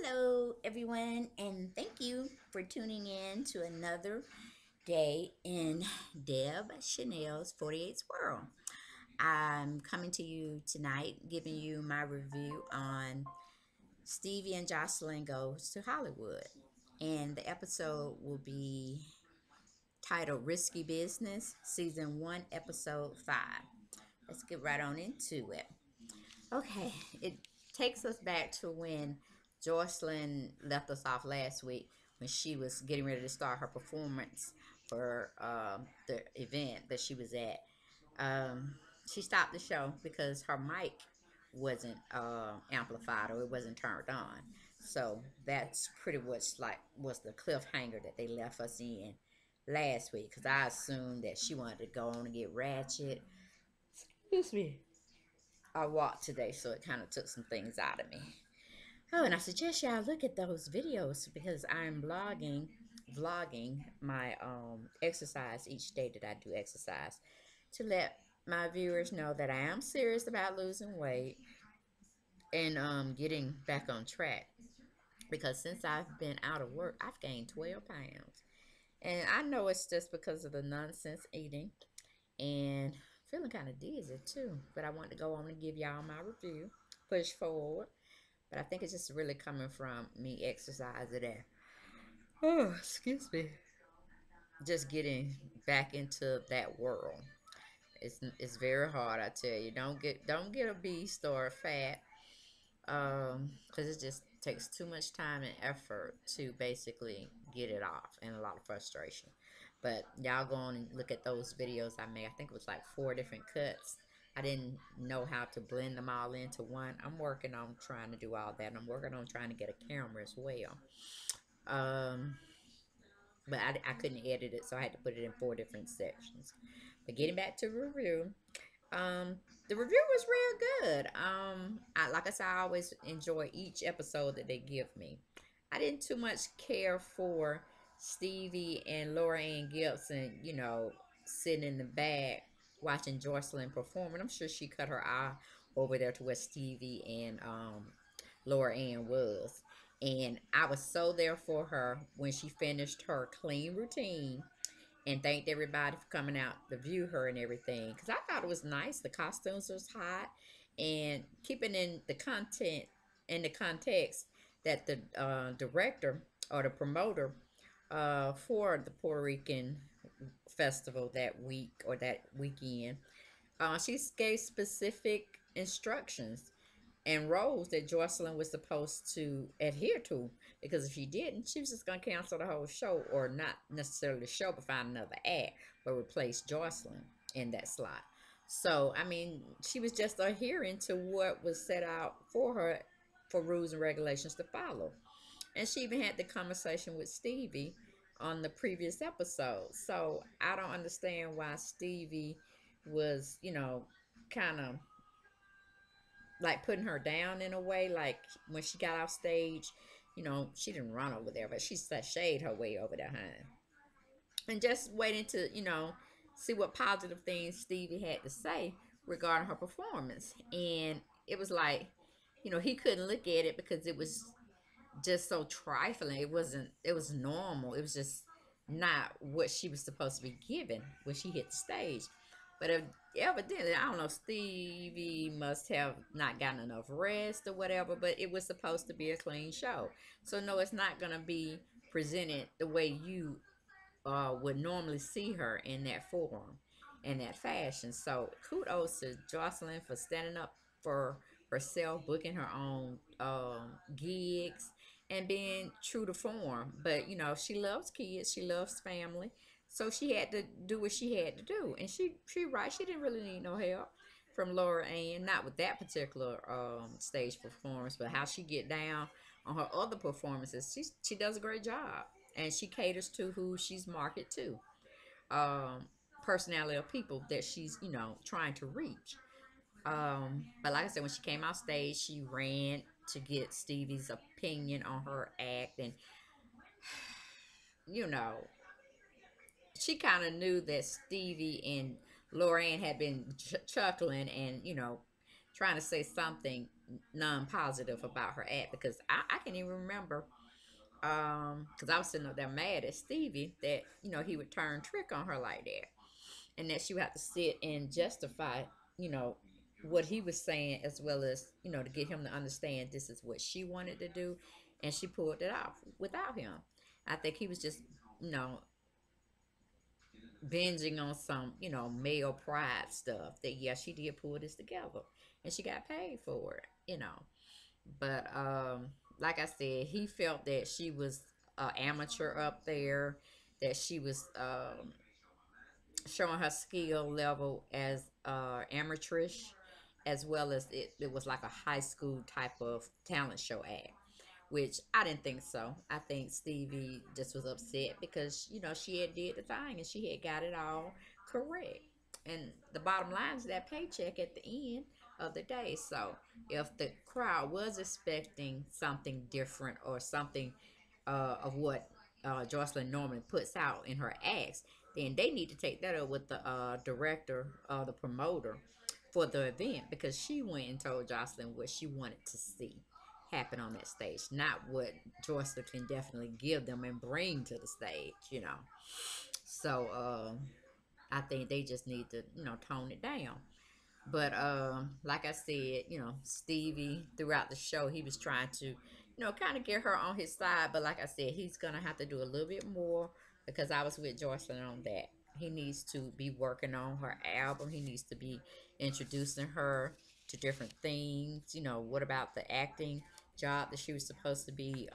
Hello, everyone, and thank you for tuning in to another day in Deb Chanel's 48's World. I'm coming to you tonight giving you my review on Stevie and Jocelyn Goes to Hollywood. And the episode will be titled Risky Business, Season 1, Episode 5. Let's get right on into it. Okay, it takes us back to when Jocelyn left us off last week when she was getting ready to start her performance for the event that she was at. She stopped the show because her mic wasn't amplified or it wasn't turned on. So that's pretty much like was the cliffhanger that they left us in last week because I assumed that she wanted to go on and get ratchet. Excuse me. I walked today, so it kind of took some things out of me. Oh, and I suggest y'all look at those videos because I'm vlogging my exercise each day that I do exercise to let my viewers know that I am serious about losing weight and getting back on track. Because since I've been out of work, I've gained 12 pounds. And I know it's just because of the nonsense eating and feeling kind of dizzy too. But I want to go on and give y'all my review, push forward. But I think it's just really coming from me exercising that. Oh, excuse me. Just getting back into that world. It's very hard. I tell you. Don't get obese or fat. Because it just takes too much time and effort to basically get it off, and a lot of frustration. But y'all go on and look at those videos I made. I think it was like 4 different cuts. I didn't know how to blend them all into one. I'm working on trying to do all that, and I'm working on trying to get a camera as well. Um, but I couldn't edit it, so I had to put it in 4 different sections. But getting back to review, um, the review was real good. Like I said, I always enjoy each episode that they give me. I didn't too much care for Stevie and Laura Ann Gibson, sitting in the back watching Jocelyn perform. And I'm sure she cut her eye over there to where Stevie and Laura Ann was. And I was so there for her when she finished her clean routine and thanked everybody for coming out to view her and everything. Because I thought it was nice. The costumes was hot, and keeping in the content in the context that the director or the promoter for the Puerto Rican festival that week or that weekend, she gave specific instructions and roles that Jocelyn was supposed to adhere to. Because if she didn't, she was just going to cancel the whole show, or not necessarily the show, but find another act, but replace Jocelyn in that slot. So, I mean, she was just adhering to what was set out for her for rules and regulations to follow. And she even had the conversation with Stevie on the previous episode. So, I don't understand why Stevie was, kind of like putting her down in a way. Like when she got off stage, she didn't run over there, but she sashayed her way over there, huh? And just waiting to, see what positive things Stevie had to say regarding her performance. And it was like, he couldn't look at it because it was just so trifling. It was normal. It was just not what she was supposed to be given when she hit the stage. But evidently, I don't know, Stevie must have not gotten enough rest or whatever, but it was supposed to be a clean show. So, no, it's not going to be presented the way you would normally see her in that form, in that fashion. So kudos to Jocelyn for standing up for herself, booking her own gigs, and being true to form. But she loves kids, she loves family, so she had to do what she had to do. And she right, she didn't really need no help from Laura Ann, not with that particular stage performance, but how she get down on her other performances. She does a great job, and she caters to who she's marketed to, um, personality of people that she's trying to reach. But like I said, when she came off stage, she ran to get Stevie's opinion on her act, and you know she kind of knew that Stevie and Lorianne had been chuckling and trying to say something non-positive about her act because I can't even remember because I was sitting up there mad at Stevie that he would turn trick on her like that, and that she would have to sit and justify you know what he was saying, as well as to get him to understand this is what she wanted to do, and she pulled it off without him. I think he was just you know binging on some male pride stuff that yeah, she did pull this together and she got paid for it. But like I said, he felt that she was amateur up there, that she was showing her skill level as amateurish, as well as it was like a high school type of talent show act, which I didn't think so. I think Stevie just was upset because she had did the thing and she had got it all correct. And the bottom line is that paycheck at the end of the day. So if the crowd was expecting something different or something of what Jocelyn normally puts out in her acts, then they need to take that up with the director, the promoter for the event, because she went and told Jocelyn what she wanted to see happen on that stage, not what Jocelyn can definitely give them and bring to the stage. So I think they just need to tone it down. But like I said, Stevie throughout the show he was trying to, kind of get her on his side. But like I said, he's gonna have to do a little bit more because I was with Jocelyn on that. He needs to be working on her album. He needs to be introducing her to different things. What about the acting job that she was supposed to be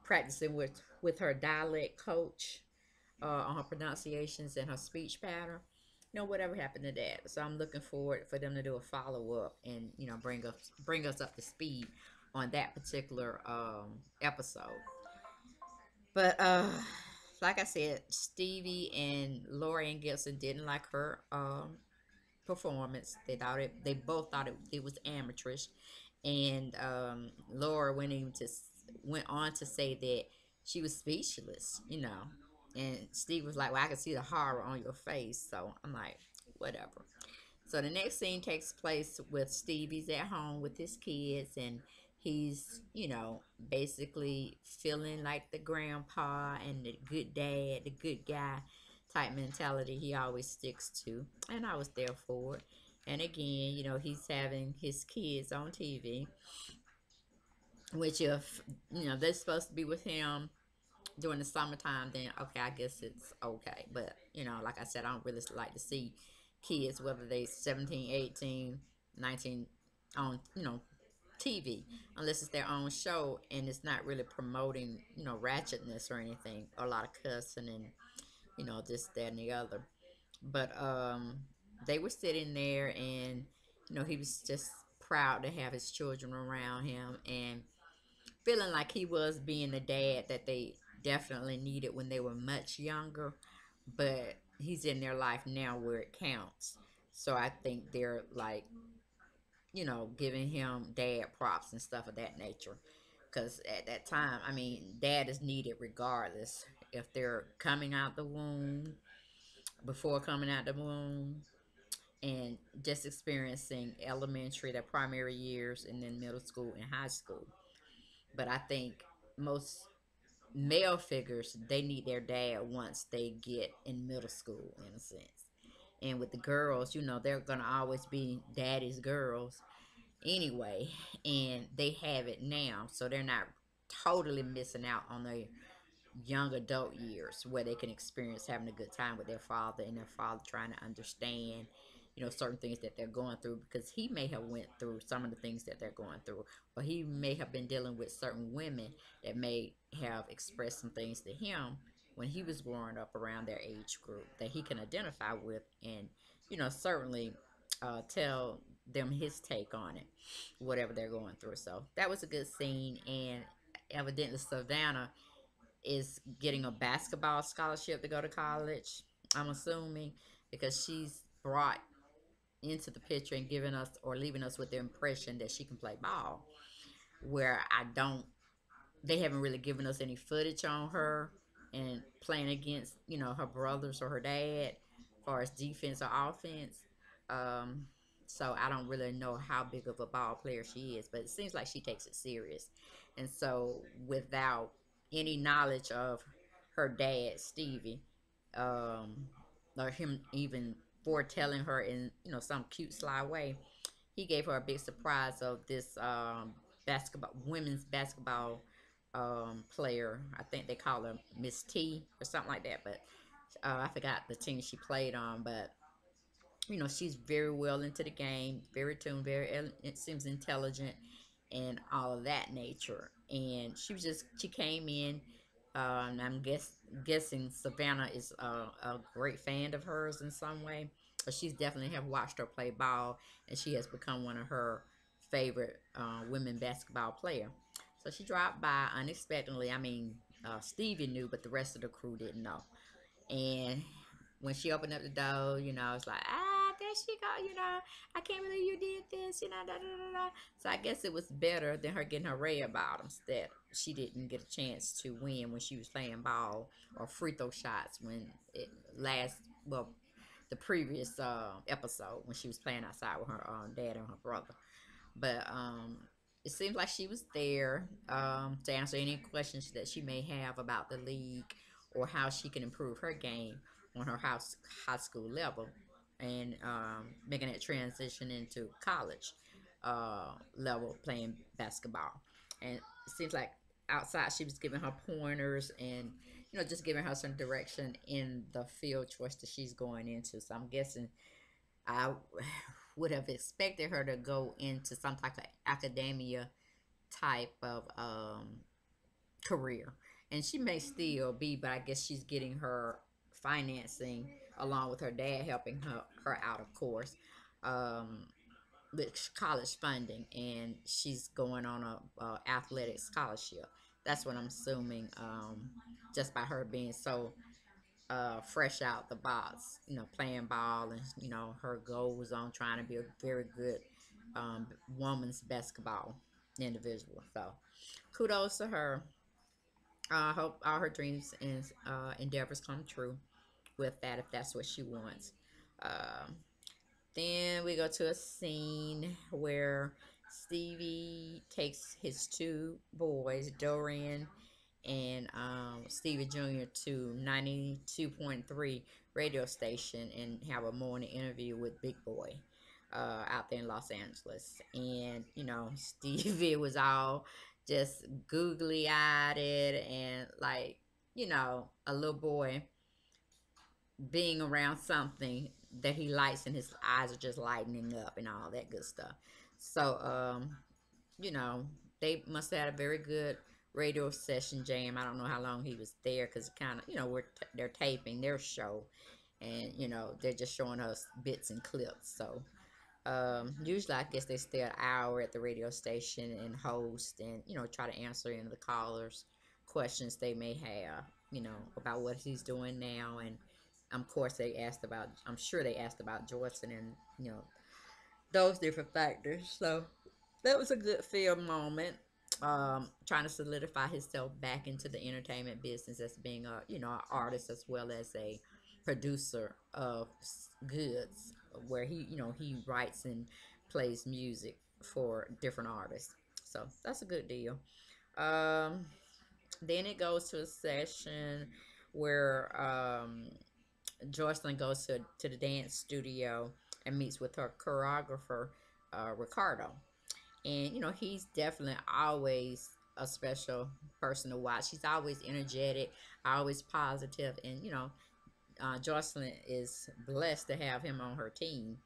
practicing with her dialect coach on her pronunciations and her speech pattern. Whatever happened to that. So I'm looking forward for them to do a follow up and bring us up to speed on that particular episode. But like I said, Stevie and Lori and Gibson didn't like her performance. They both thought it was amateurish, and Laura went on to say that she was speechless. And Steve was like, "Well, I can see the horror on your face." So I'm like, whatever. So the next scene takes place with Stevie's at home with his kids, and he's, basically feeling like the grandpa and the good dad, the good guy type mentality he always sticks to. And I was there for it. And again, he's having his kids on TV, which if, they're supposed to be with him during the summertime, then okay, I guess it's okay. But like I said, I don't really like to see kids, whether they 17, 18, 19, on TV, unless it's their own show and it's not really promoting ratchetness or anything, or a lot of cussing and this, that, and the other. But they were sitting there, and he was just proud to have his children around him, and feeling like he was being the dad that they definitely needed when they were much younger. But he's in their life now where it counts. So I think they're like, giving him dad props and stuff of that nature. Because at that time, I mean, dad is needed regardless if they're coming out the womb, before coming out the womb, and just experiencing elementary, their primary years, and then middle school and high school. But I think most male figures, they need their dad once they get in middle school, in a sense. And with the girls, they're gonna always be daddy's girls anyway, and they have it now, so they're not totally missing out on their young adult years where they can experience having a good time with their father, and their father trying to understand certain things that they're going through, because he may have went through some of the things that they're going through, or he may have been dealing with certain women that may have expressed some things to him when he was growing up around their age group that he can identify with, and certainly tell them his take on it, whatever they're going through. So that was a good scene. And evidently Savannah is getting a basketball scholarship to go to college, I'm assuming, because she's brought into the picture and giving us or leaving us with the impression that she can play ball. Where I don't, they haven't really given us any footage on her and playing against, her brothers or her dad, as far as defense or offense. Um, So I don't really know how big of a ball player she is, but it seems like she takes it serious. And so without any knowledge of her dad, Stevie, um, or him even foretelling her in some cute sly way, he gave her a big surprise of this basketball women's basketball player. I think they call her Miss T or something like that, but I forgot the team she played on. But she's very well into the game, very tuned, it seems intelligent and all of that nature. And she came in. I'm guessing Savannah is a great fan of hers in some way. But she's definitely have watched her play ball, and she has become one of her favorite women basketball player. So she dropped by unexpectedly. I mean, Stevie knew, but the rest of the crew didn't know. And when she opened up the door, it's like, there she go, I can't believe you did this, da da da da. So I guess it was better than her getting her red bottoms that she didn't get a chance to win when she was playing ball or free throw shots when it last, well, the previous episode when she was playing outside with her dad and her brother. But it seems like she was there to answer any questions that she may have about the league or how she can improve her game on her high school level and making that transition into college level playing basketball. And it seems like outside she was giving her pointers and just giving her some direction in the field choice that she's going into. So I'm guessing I would have expected her to go into some type of academia type of career. And she may still be, but I guess she's getting her financing along with her dad helping her out, of course, um, with college funding. And she's going on a athletic scholarship. That's what I'm assuming, just by her being so fresh out the box, playing ball, and her goal was on trying to be a very good woman's basketball individual. So kudos to her. I hope all her dreams and endeavors come true with that if that's what she wants. Um, then we go to a scene where Stevie takes his two boys, Dorian and Stevie Jr. to 92.3 radio station and have a morning interview with Big Boy out there in Los Angeles. And, Stevie was all just googly eyed and like, a little boy being around something that he likes and his eyes are just lightening up and all that good stuff. So, you know, they must have had a very good radio session jam. I don't know how long he was there because kind of, they're taping their show and, they're just showing us bits and clips. So, usually I guess they stay an hour at the radio station and host and, try to answer any of the callers' questions they may have, about what he's doing now. And of course I'm sure they asked about Jocelyn and, those different factors. So that was a good film moment. Trying to solidify himself back into the entertainment business as being a an artist as well as a producer of goods, where he writes and plays music for different artists. So that's a good deal. Um, then it goes to a session where Jocelyn goes to the dance studio and meets with her choreographer, Ricardo. And, he's definitely always a special person to watch. He's always energetic, always positive, and, Jocelyn is blessed to have him on her team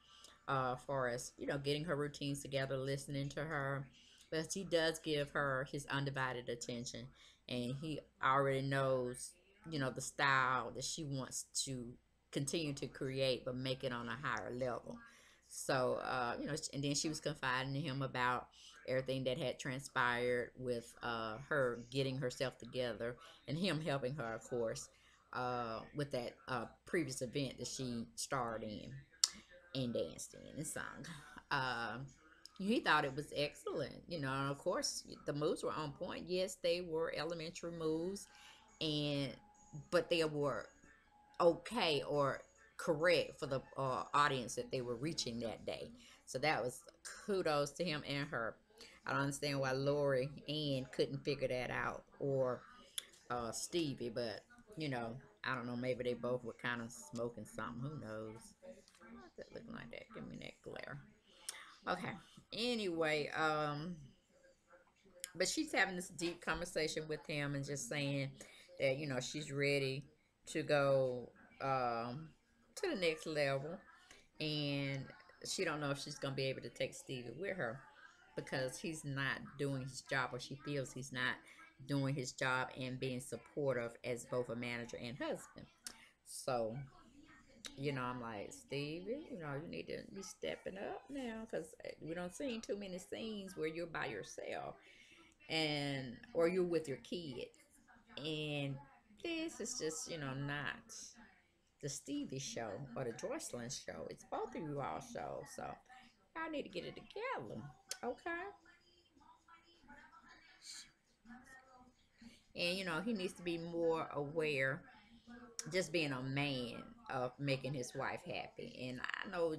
far as getting her routines together, listening to her. But he does give her his undivided attention, and he already knows the style that she wants to continue to create, but make it on a higher level. So and then she was confiding to him about everything that had transpired with her getting herself together and him helping her, of course, with that previous event that she starred in and danced in and sung. Um, he thought it was excellent. Of course, the moves were on point. Yes, they were elementary moves, and but they were okay or correct for the audience that they were reaching that day. So that was kudos to him and her. I don't understand why Lori Ann couldn't figure that out, or Stevie, but you know, I don't know. Maybe they both were kind of smoking something. Who knows? What's that looking like that? Give me that glare. Okay. Anyway, but she's having this deep conversation with him and just saying that she's ready to go to the next level, and she don't know if she's gonna be able to take Stevie with her because he's not doing his job, or she feels he's not doing his job and being supportive as both a manager and husband. So I'm like, Stevie, you need to be stepping up now, because we don't see too many scenes where you're by yourself and or you're with your kid, and this is just not the Stevie show or the Jocelyn show. It's both of you all shows, so y'all need to get it together, okay? And he needs to be more aware, just being a man, of making his wife happy. And I know,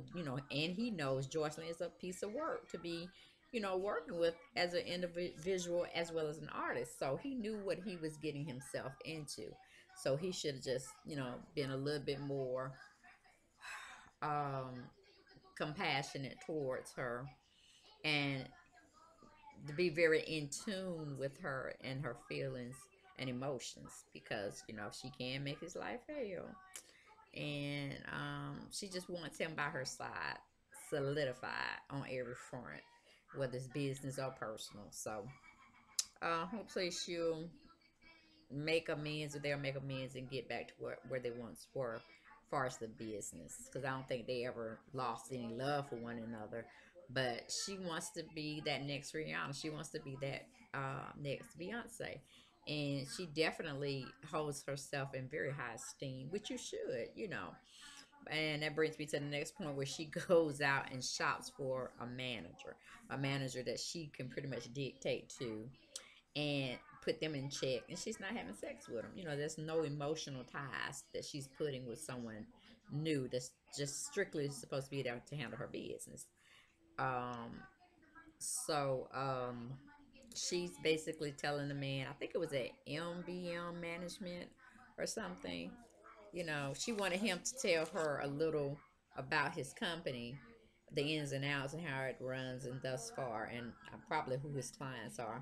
and he knows Jocelyn is a piece of work to be, working with as an individual as well as an artist. So he knew what he was getting himself into. So he should have just, been a little bit more um, compassionate towards her, and to be very in tune with her and her feelings and emotions, because she can make his life hell, and she just wants him by her side, solidified on every front, whether it's business or personal. So hopefully she'll make amends, or they'll make amends and get back to where they once were, as far as the business, because I don't think they ever lost any love for one another. But she wants to be that next Rihanna. She wants to be that next Beyonce. And she definitely holds herself in very high esteem, which you should, And that brings me to the next point, where she goes out and shops for a manager that she can pretty much dictate to and put them in check. And she's not having sex with them. There's no emotional ties that she's putting with someone new that's just strictly supposed to be there to handle her business. Um, so she's basically telling the man, I think it was at MBM Management or something. She wanted him to tell her a little about his company, the ins and outs, and how it runs, and thus far, and probably who his clients are.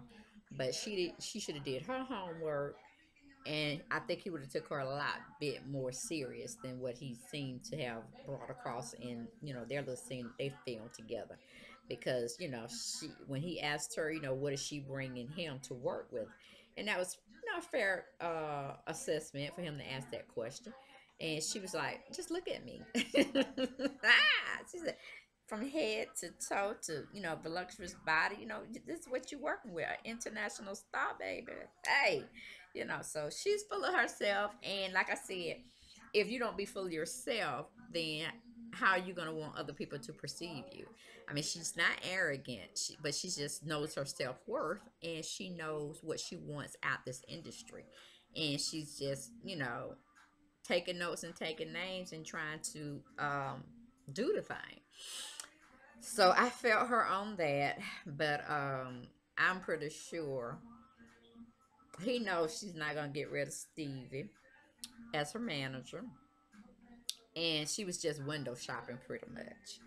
But she should have did her homework, and I think he would have took her a lot bit more serious than what he seemed to have brought across in their little scene that they filmed together. Because she, when he asked her, what is she bringing him to work with, and that was a fair assessment for him to ask that question. And she was like, just look at me. She said, from head to toe to voluptuous body, this is what you're working with, an international star, baby. Hey, so she's full of herself. And like I said, if you don't be full of yourself, then how are you going to want other people to perceive you? I mean, she's not arrogant, but she just knows her self-worth, and she knows what she wants out this industry. And she's just taking notes and taking names and trying to do the thing. So I felt her on that, but I'm pretty sure he knows she's not gonna get rid of Stevie as her manager, and she was just window shopping pretty much.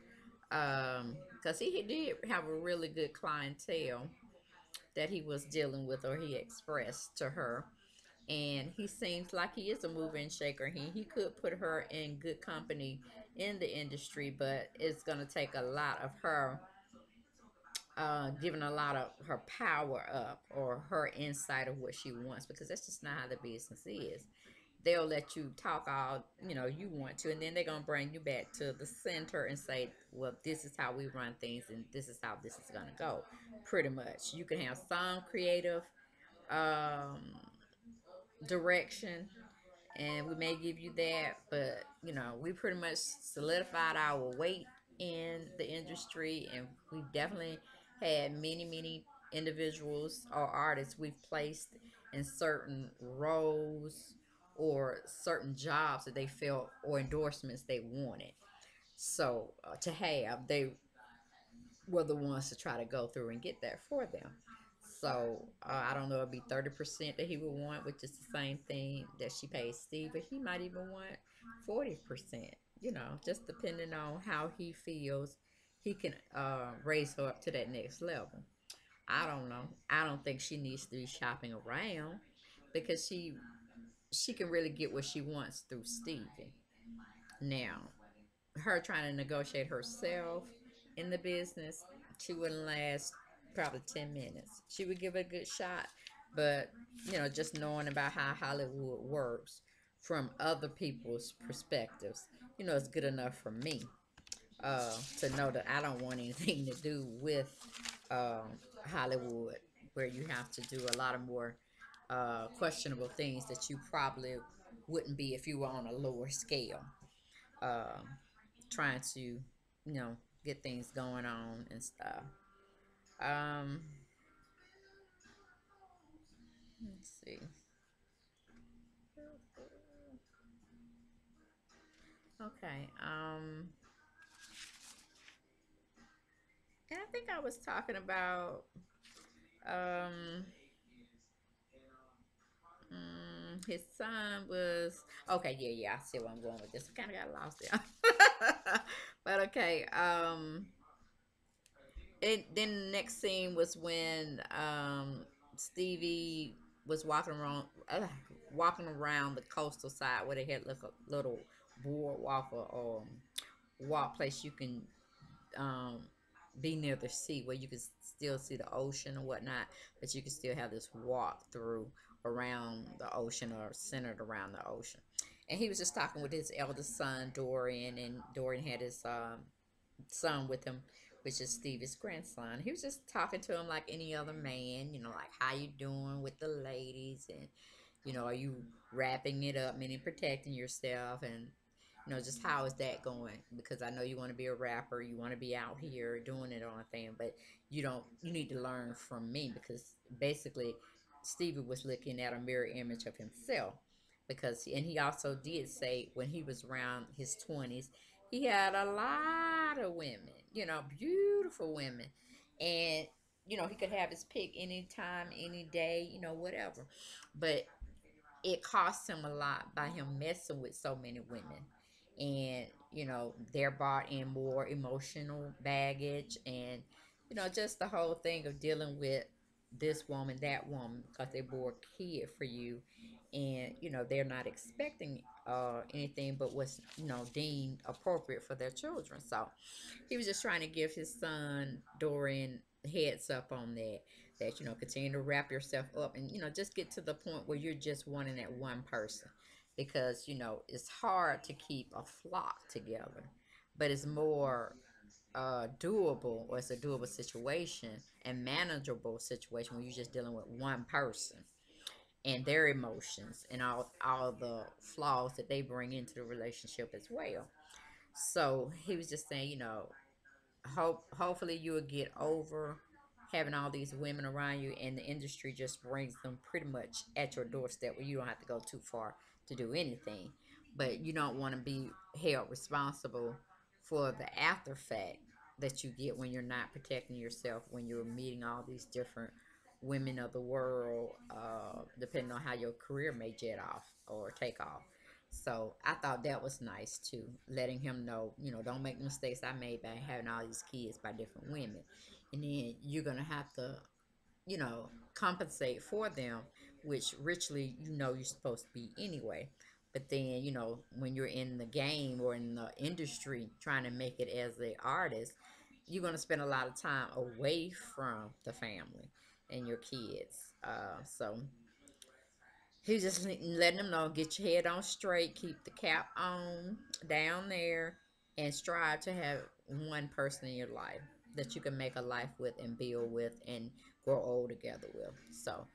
Because he did have a really good clientele that he was dealing with, or he expressed to her, and he seems like he is a mover and shaker. He could put her in good company in the industry, but it's gonna take a lot of her giving a lot of her power up, or her insight of what she wants, because that's just not how the business is. They'll let you talk all you want to, and then they're gonna bring you back to the center and say, well, this is how we run things, and this is how this is gonna go. Pretty much, you can have some creative um, direction, and we may give you that, but we pretty much solidified our weight in the industry, and we've definitely had many individuals or artists we've placed in certain roles or certain jobs that they felt, or endorsements they wanted. So to have, they were the ones to try to go through and get that for them. So I don't know, it'd be 30% that he would want, which is the same thing that she pays Steve, but he might even want 40%. You know, just depending on how he feels, he can raise her up to that next level. I don't know. I don't think she needs to be shopping around because she can really get what she wants through Stevie. Now, her trying to negotiate herself in the business, she wouldn't last probably 10 minutes. She would give it a good shot, but just knowing about how Hollywood works from other people's perspectives, it's good enough for me to know that I don't want anything to do with Hollywood, where you have to do a lot of more questionable things that you probably wouldn't be if you were on a lower scale. Um, Trying to, get things going on and stuff. Um, let's see. Okay. And I think I was talking about um his son was okay. Yeah, yeah. I see where I'm going with this. I kind of got lost there, but okay. And then the next scene was when Stevie was walking around the coastal side where they had like a little boardwalk or walk place you can um, be near the sea where you can still see the ocean and whatnot, but you can still have this walk through around the ocean or centered around the ocean. And he was just talking with his eldest son Dorian, and Dorian had his son with him, which is Stevie's grandson. He was just talking to him like any other man, like how you doing with the ladies, and are you wrapping it up, meaning protecting yourself, and just how is that going? Because I know you want to be a rapper, you want to be out here doing it on a thing, but you need to learn from me because basically Stevie was looking at a mirror image of himself because and he also did say when he was around his 20s he had a lot of women, beautiful women, and he could have his pick anytime, any day, whatever, but it costs him a lot by him messing with so many women, and they're brought in more emotional baggage, and just the whole thing of dealing with this woman, that woman, because they bore a kid for you, and they're not expecting anything but what's deemed appropriate for their children. So he was just trying to give his son Dorian heads up on that continue to wrap yourself up, and just get to the point where you're just wanting that one person, because it's hard to keep a flock together, but it's more doable, or it's a doable situation and manageable situation when you're just dealing with one person and their emotions and all the flaws that they bring into the relationship as well. So he was just saying, hopefully you will get over having all these women around you, and the industry just brings them pretty much at your doorstep where you don't have to go too far to do anything, but you don't want to be held responsible for the after fact that you get when you're not protecting yourself, when you're meeting all these different women of the world, depending on how your career may jet off or take off. So I thought that was nice too, letting him know, don't make the mistakes I made by having all these kids by different women. And then you're going to have to, compensate for them, which richly, you're supposed to be anyway. But then, when you're in the game or in the industry trying to make it as an artist, you're going to spend a lot of time away from the family and your kids. So he's just letting them know, get your head on straight, keep the cap on down there, and strive to have one person in your life that you can make a life with and build with and grow old together with. So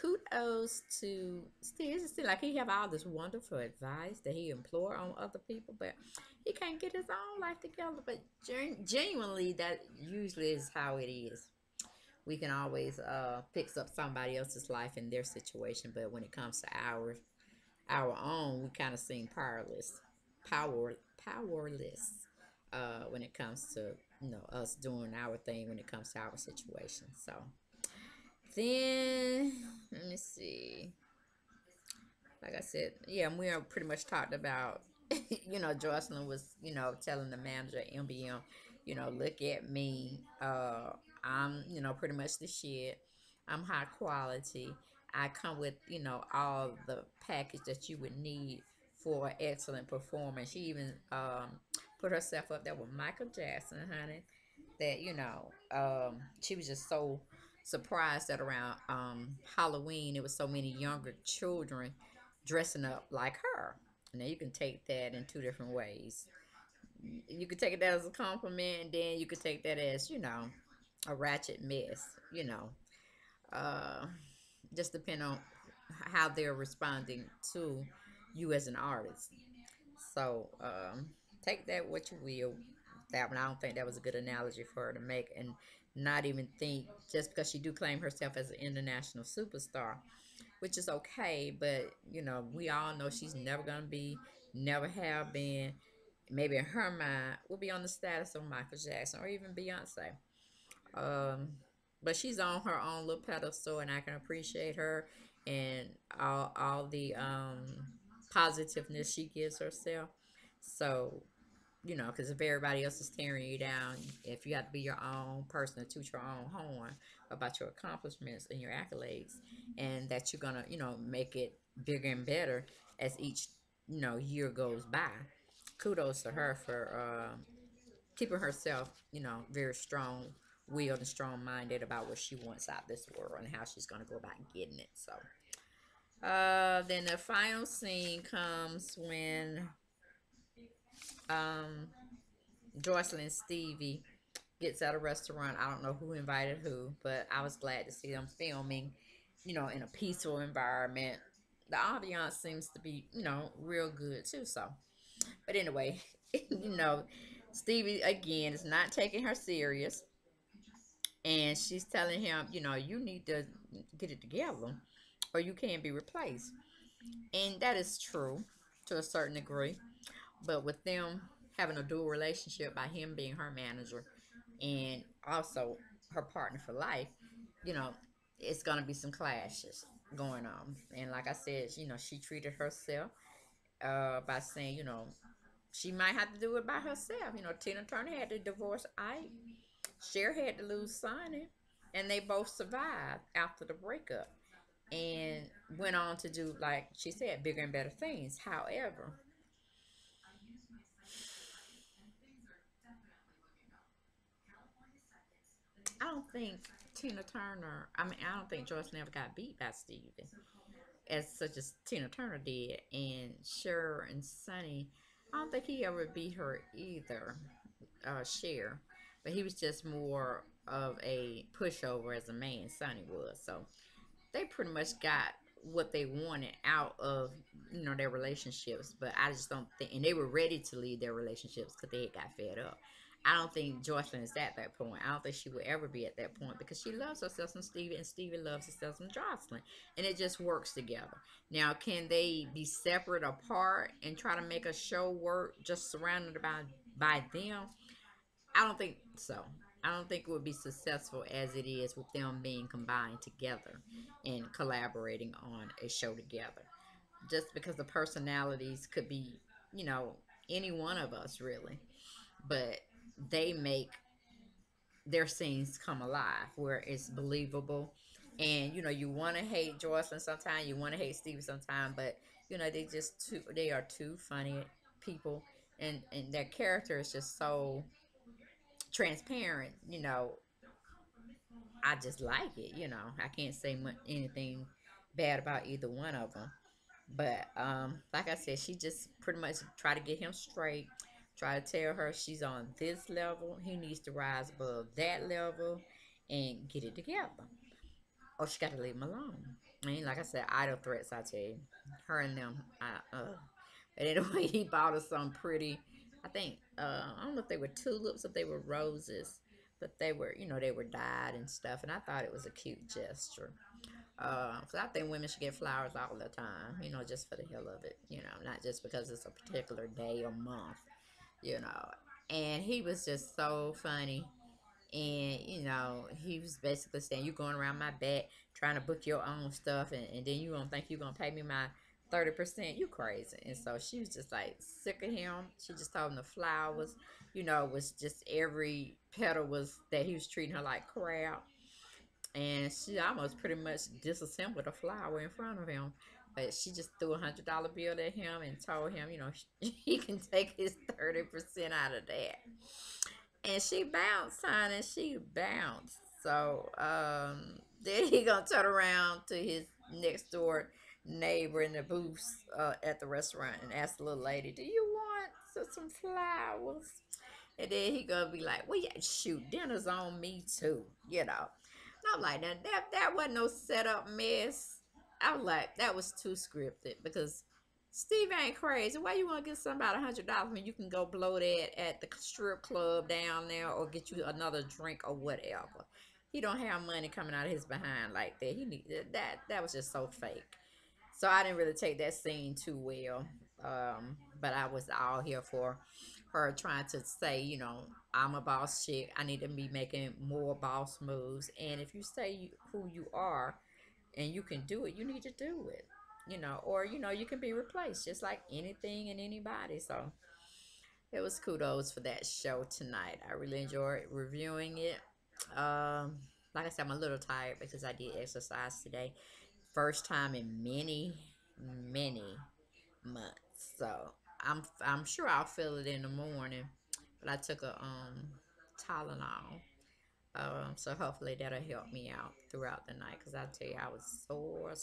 kudos to Steve. It seems like he have all this wonderful advice that he implore on other people, but he can't get his own life together. But genuinely, that usually is how it is. We can always fix up somebody else's life and their situation, but when it comes to our own, we kind of seem powerless, powerless. when it comes to us doing our thing when it comes to our situation. So then let me see. Like I said, yeah, we are pretty much talked about. Jocelyn was, telling the manager at MBM, look at me. I'm, pretty much the shit. I'm high quality. I come with, all the package that you would need for excellent performance. She even put herself up there with Michael Jackson, honey. That she was just so surprised that around Halloween it was so many younger children dressing up like her. Now you can take that in two different ways. You could take it as a compliment, and then you could take that as a ratchet mess. Uh, just depend on how they're responding to you as an artist. So take that what you will. That one, I don't think that was a good analogy for her to make, and not even think just because she do claim herself as an international superstar, which is okay. But we all know she's never gonna be, never have been. Maybe in her mind, will be on the status of Michael Jackson or even Beyonce. Um, but she's on her own little pedestal, and I can appreciate her and all the positiveness she gives herself. So because if everybody else is tearing you down, if you have to be your own person to toot your own horn about your accomplishments and your accolades, and that you're gonna, make it bigger and better as each, year goes by. Kudos to her for keeping herself, very strong willed and strong minded about what she wants out this world and how she's gonna go about getting it. So, then the final scene comes when um Jocelyn and Stevie gets at a restaurant. I don't know who invited who, but I was glad to see them filming, in a peaceful environment. The ambiance seems to be, real good too. So, but anyway, you know, Stevie again is not taking her serious, and she's telling him, you need to get it together, or you can't be replaced. And that is true to a certain degree. But with them having a dual relationship by him being her manager and also her partner for life, you know, it's gonna be some clashes going on. And like I said, she treated herself by saying, she might have to do it by herself. Tina Turner had to divorce Ike. Cher had to lose Sonny, and they both survived after the breakup and went on to do, like she said, bigger and better things. However, I don't think Tina Turner. I mean, I don't think Joyce never got beat by Stevie as such as Tina Turner did, and Cher and Sonny. I don't think he ever beat her either. Cher, but he was just more of a pushover as a man. Sonny was. So they pretty much got what they wanted out of their relationships. But I just don't think, and they were ready to leave their relationships because they had got fed up. I don't think Jocelyn is at that point. I don't think she will ever be at that point because she loves herself some Stevie and Stevie loves herself some Jocelyn, and it just works together. Now, can they be separate apart and try to make a show work just surrounded by them? I don't think so. I don't think it would be successful as it is with them being combined together and collaborating on a show together. Just because the personalities could be, you know, any one of us really, but they make their scenes come alive where it's believable. And you want to hate Jocelyn sometimes, you want to hate Stevie sometimes, but they are two funny people, and their character is just so transparent. I just like it. I can't say anything bad about either one of them. But like I said, she just pretty much try to get him straight. Try to tell her she's on this level. He needs to rise above that level and get it together. Or she got to leave him alone. I mean, like I said, idle threats. I tell you, her and them. But anyway, he bought her some pretty. I think I don't know if they were tulips or if they were roses, but they were dyed and stuff. And I thought it was a cute gesture. So I think women should get flowers all the time, just for the hell of it, not just because it's a particular day or month, you know. And he was just so funny. And he was basically saying, "You going around my back trying to book your own stuff, and then you gonna think you gonna pay me my 30%? You crazy." And so she was just like sick of him. She just told him the flowers, was just every petal was that he was treating her like crap. And she almost pretty much disassembled a flower in front of him. But she just threw $100 bill at him and told him, he can take his 30% out of that. And she bounced, honey. She bounced. So then he gonna turn around to his next door neighbor in the booth at the restaurant and ask the little lady, "Do you want some flowers?" And then he gonna be like, "Well, yeah, shoot, dinner's on me too," And I'm like, that wasn't no setup mess. I was like, that was too scripted because Steve ain't crazy. Why you want to give somebody $100 when you can go blow that at the strip club down there or get you another drink or whatever? He don't have money coming out of his behind like that. He need that. That was just so fake. So I didn't really take that scene too well. But I was all here for her trying to say, I'm a boss chick. I need to be making more boss moves. And if you say who you are and you can do it, you need to do it. Or you can be replaced just like anything and anybody. So it was kudos for that show tonight. I really enjoyed reviewing it. Um, like I said, I'm a little tired because I did exercise today. First time in many, many months. So I'm sure I'll feel it in the morning. But I took a Tylenol. So hopefully that'll help me out throughout the night because I tell you I was sore.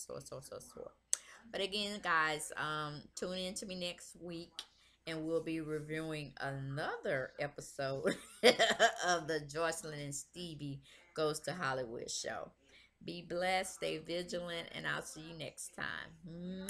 But again, guys, tune in to me next week and we'll be reviewing another episode of the Jocelyn and Stevie Goes to Hollywood show. Be blessed, stay vigilant, and I'll see you next time.